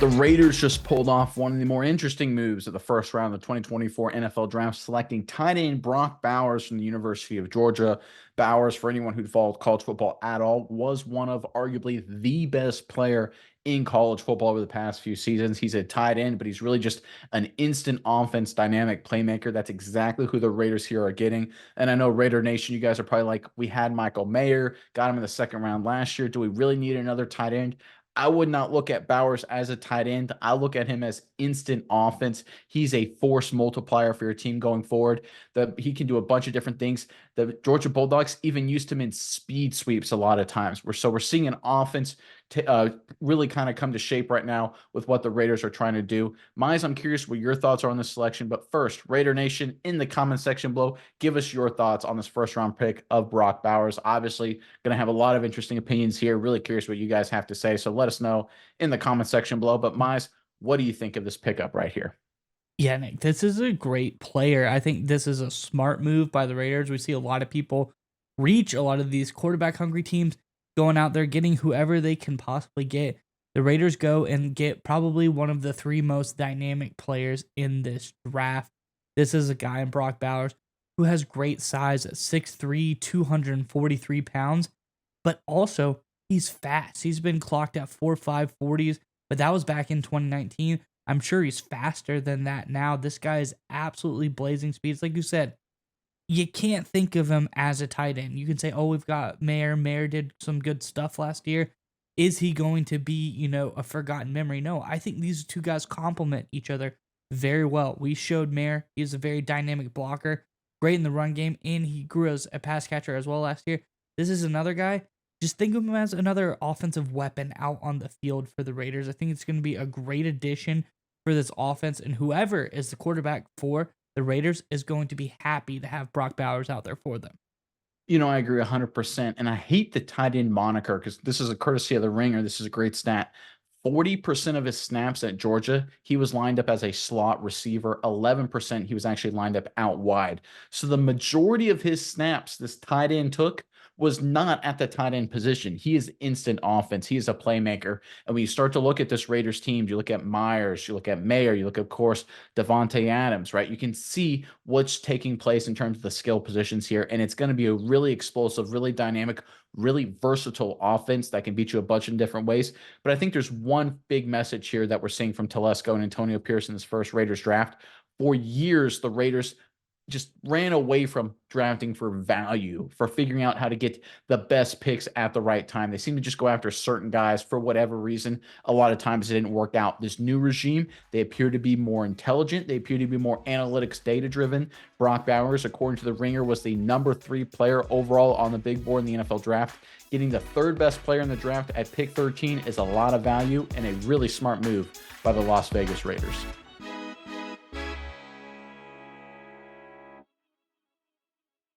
right, the Raiders just pulled off one of the more interesting moves of the first round of the 2024 NFL Draft, selecting tight end Brock Bowers from the University of Georgia. Bowers, for anyone who'd followed college football at all, was one of arguably the best player in college football over the past few seasons. He's a tight end, but he's really just an instant offense dynamic playmaker. That's exactly who the Raiders here are getting. And I know Raider Nation, you guys are probably like, we had Michael Mayer, got him in the second round last year. Do we really need another tight end? I would not look at Bowers as a tight end. I look at him as instant offense. He's a force multiplier for your team going forward. He can do a bunch of different things. The Georgia Bulldogs even used him in speed sweeps a lot of times. We're seeing an offense really kind of come to shape right now with what the Raiders are trying to do. Mize, I'm curious what your thoughts are on this selection. But first, Raider Nation, in the comment section below, give us your thoughts on this first round pick of Brock Bowers. Obviously, going to have a lot of interesting opinions here. Really curious what you guys have to say. So let us know in the comment section below. But Mize, what do you think of this pickup right here? Yeah, Nick, this is a great player. I think this is a smart move by the Raiders. We see a lot of people reach a lot of these quarterback hungry teams going out there getting whoever they can possibly get. The Raiders go and get probably one of the three most dynamic players in this draft. This is a guy in Brock Bowers who has great size at 6'3, 243 pounds, but also he's fast. He's been clocked at 4.5 40s, but that was back in 2019. I'm sure he's faster than that now. This guy is absolutely blazing speeds. Like you said, you can't think of him as a tight end. You can say, oh, we've got Mayer. Mayer did some good stuff last year. Is he going to be, a forgotten memory? No, I think these two guys complement each other very well. We showed Mayer. He's a very dynamic blocker, great in the run game, and he grew as a pass catcher as well last year. This is another guy. Just think of him as another offensive weapon out on the field for the Raiders. I think it's going to be a great addition for this offense, and whoever is the quarterback for the Raiders is going to be happy to have Brock Bowers out there for them. I agree 100%. And I hate the tight end moniker because this is a courtesy of the Ringer. This is a great stat. 40% of his snaps at Georgia, he was lined up as a slot receiver. 11%, he was actually lined up out wide. So the majority of his snaps this tight end took was not at the tight end position. He is instant offense. He is a playmaker. And when you start to look at this Raiders team, you look at Myers, you look at Mayer, you look, of course, Devontae Adams, right? You can see what's taking place in terms of the skill positions here. And it's going to be a really explosive, really dynamic, really versatile offense that can beat you a bunch of different ways. But I think there's one big message here that we're seeing from Telesco and Antonio Pierce in this first Raiders draft. For years, the Raiders just ran away from drafting for value, for figuring out how to get the best picks at the right time. They seem to just go after certain guys for whatever reason. A lot of times it didn't work out. This new regime, they appear to be more intelligent. They appear to be more analytics data driven. Brock Bowers, according to the Ringer, was the number 3 player overall on the big board in the NFL draft. Getting the third best player in the draft at pick 13 is a lot of value and a really smart move by the Las Vegas Raiders.